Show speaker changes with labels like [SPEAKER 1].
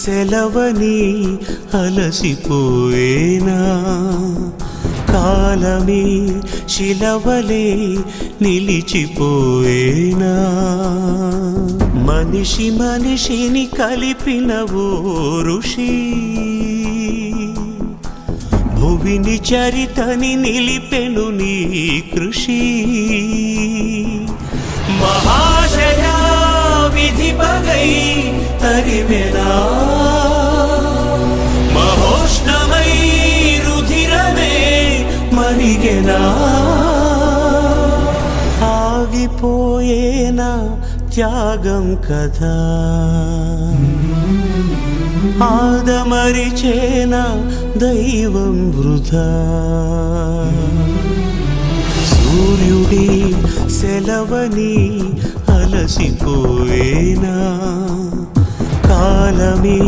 [SPEAKER 1] సెలవని అలసిపోయేనా కాలమే శిలవలే నిలిచిపోయేనా మనిషి మనిషిని కలిపిన ఓ ఋషి భువిని చరితని నిలిపెను నీ కృషి మహాశయ విధి పగై తరిమెనా మహోష్ణమై రుధిరమే మరిగెనా ఆగిపోయేనా త్యాగం కదా ఆదమరిచేనా దైవం వృధా సూర్యుడి సెలవని అలసిపోయేనా కాలమే